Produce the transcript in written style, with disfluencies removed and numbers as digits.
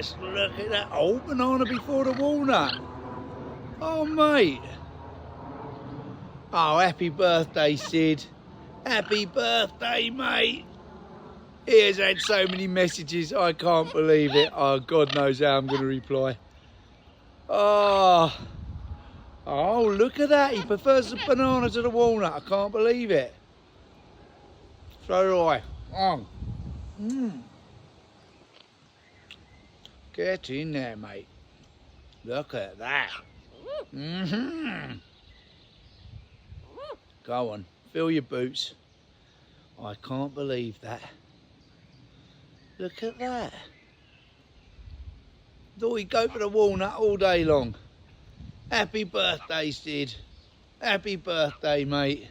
Just look at that. Oh, banana before the walnut. Oh, mate. Oh, happy birthday, Sid. Happy birthday, mate. He has had so many messages, I can't believe it. Oh, God knows how I'm going to reply. Oh, look at that. He prefers the banana to the walnut. I can't believe it. So do I. Get in there, mate. Look at that. Go on, fill your boots. I can't believe that. Look at that. Thought he'd go for the walnut all day long. Happy birthday, Sid. Happy birthday, mate.